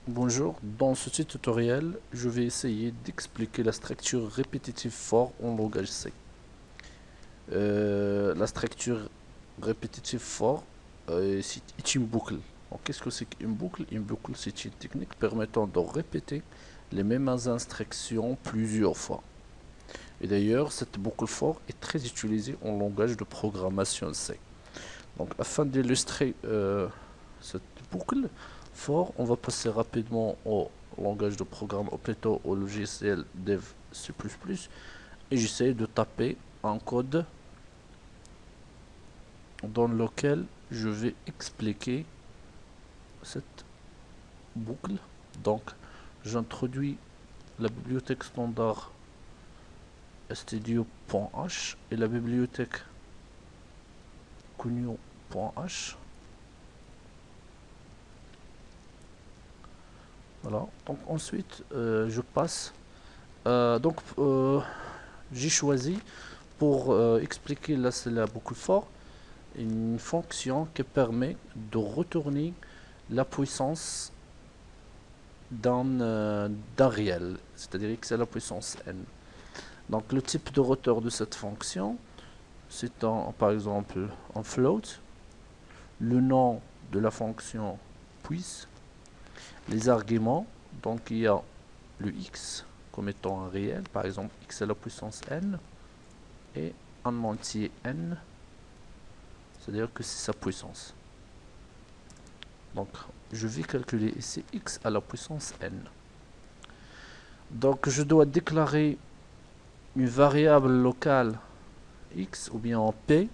Bonjour, dans ce tutoriel, je vais essayer d'expliquer la structure répétitive for en langage C. La structure répétitive for est une boucle. Qu'est-ce que c'est qu'une boucle? Une boucle, c'est une technique permettant de répéter les mêmes instructions plusieurs fois. Et d'ailleurs, cette boucle for est très utilisée en langage de programmation C. Donc, afin d'illustrer cette boucle for, on va passer rapidement au langage de programme, ou plutôt au logiciel dev C++, et j'essaie de taper un code dans lequel je vais expliquer cette boucle. Donc, j'introduis la bibliothèque standard stdio.h et la bibliothèque cogno.h. Voilà. Donc ensuite, je passe. J'ai choisi pour expliquer la boucle for une fonction qui permet de retourner la puissance d'un réel, c'est-à-dire x à la puissance n. Donc le type de retour de cette fonction, c'est par exemple un float, le nom de la fonction puis, les arguments, donc il y a le x comme étant un réel, par exemple x à la puissance n, et un entier n, c'est-à-dire que c'est sa puissance. Donc je vais calculer ici x à la puissance n. Donc je dois déclarer une variable locale x ou bien en p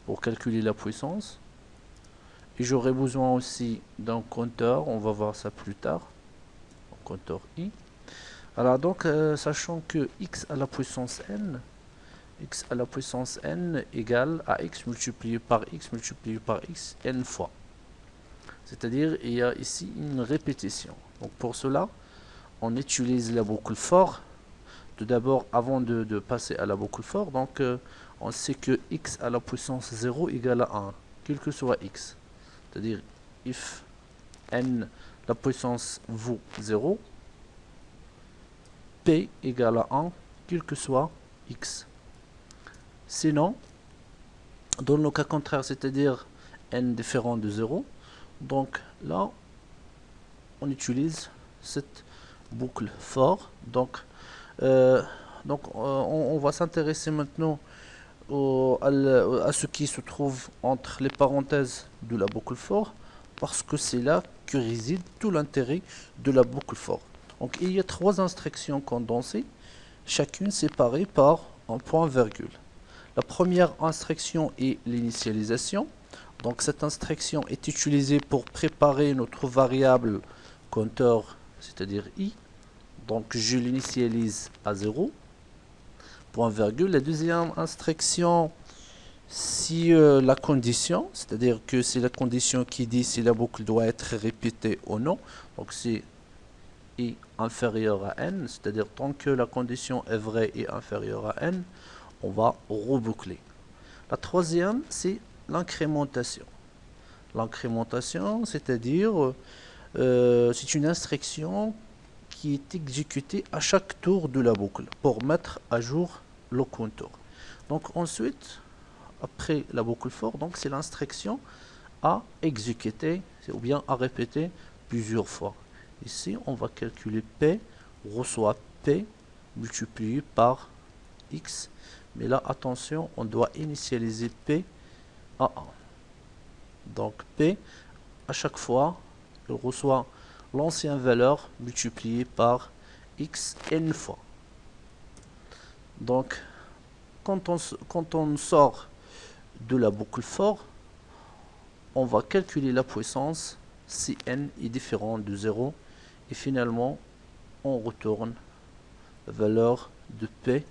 pour calculer la puissance. Et j'aurai besoin aussi d'un compteur, on va voir ça plus tard, un compteur i. Alors donc sachant que x à la puissance n égale à x multiplié par x n fois. C'est-à-dire il y a ici une répétition. Donc pour cela, on utilise la boucle for. Tout d'abord, avant de passer à la boucle for, donc on sait que x à la puissance 0 égale à 1, quel que soit x. C'est-à-dire if n la puissance vaut 0, p égale à 1, quel que soit x. Sinon, dans le cas contraire, c'est-à-dire n différent de 0, donc là, on utilise cette boucle for. Donc, on va s'intéresser maintenant à ce qui se trouve entre les parenthèses de la boucle for, parce que c'est là que réside tout l'intérêt de la boucle for. Donc il y a trois instructions condensées, chacune séparée par un point virgule. La première instruction est l'initialisation. Donc cette instruction est utilisée pour préparer notre variable compteur, c'est-à-dire i. Donc je l'initialise à 0, point virgule. La deuxième instruction, si la condition, c'est-à-dire que c'est la condition qui dit si la boucle doit être répétée ou non. Donc c'est i inférieur à n, c'est-à-dire tant que la condition est vraie et inférieure à n, on va reboucler. La troisième, c'est l'incrémentation. L'incrémentation, c'est-à-dire c'est une instruction qui est exécutée à chaque tour de la boucle pour mettre à jour le compteur. Donc ensuite, après la boucle for, donc c'est l'instruction à exécuter ou bien à répéter plusieurs fois. Ici, on va calculer P reçoit P multiplié par X. Mais là, attention, on doit initialiser P à 1. Donc P, à chaque fois, il reçoit l'ancienne valeur multipliée par X n fois. Donc, quand on sort de la boucle for, on va calculer la puissance si n est différent de 0 et finalement on retourne la valeur de P.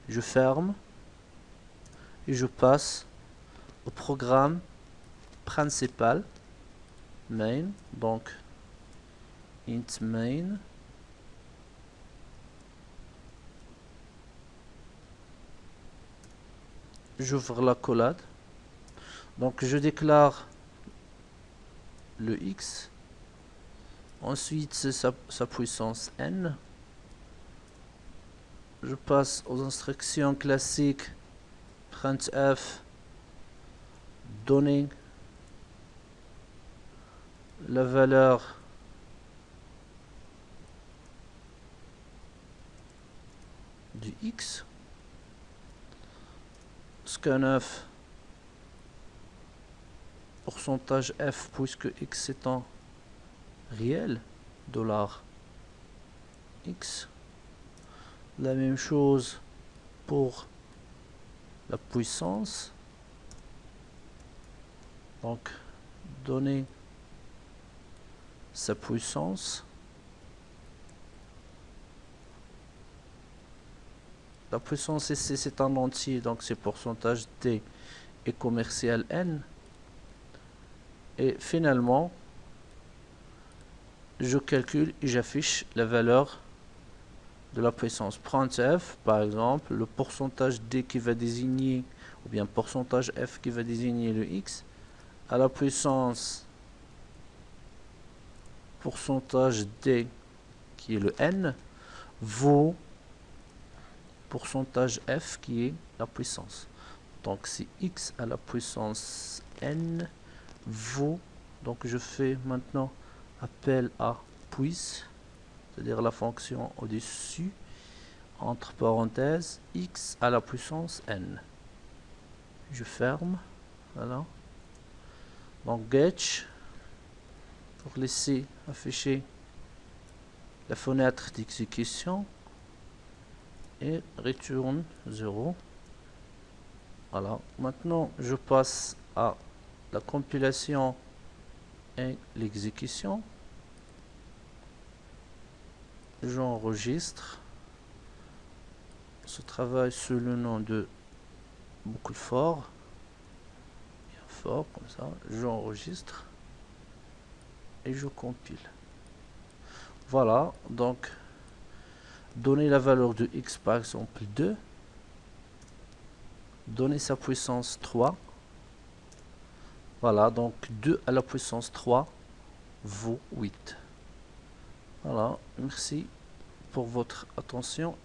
Je ferme et je passe au programme principal main, donc int main, j'ouvre la collade, donc je déclare le x, Ensuite, c'est sa puissance n. Je passe aux instructions classiques. Printf, donner la valeur du x. Scanf, pourcentage f, puisque x est en réel, $x. La même chose pour la puissance. Donc, donner sa puissance. La puissance ici, c'est un entier, donc c'est pourcentage d et commercial n. Et finalement, je calcule et j'affiche la valeur de la puissance. Printf, par exemple, le pourcentage d qui va désigner, ou bien pourcentage f qui va désigner le x, à la puissance pourcentage d qui est le n, vaut pourcentage f qui est la puissance. Donc c'est x à la puissance n vaut, donc je fais maintenant appel à puis, c'est-à-dire la fonction au-dessus, entre parenthèses, x à la puissance n. Je ferme, voilà. Donc getch, pour laisser afficher la fenêtre d'exécution, et return 0. Voilà. Maintenant, je passe à la compilation et l'exécution. J'enregistre ce travail sous le nom de boucle for. Bien fort, comme ça. J'enregistre et je compile. Voilà. Donc, donner la valeur de x, par exemple 2. Donner sa puissance 3. Voilà, donc 2 à la puissance 3 vaut 8. Voilà, merci pour votre attention.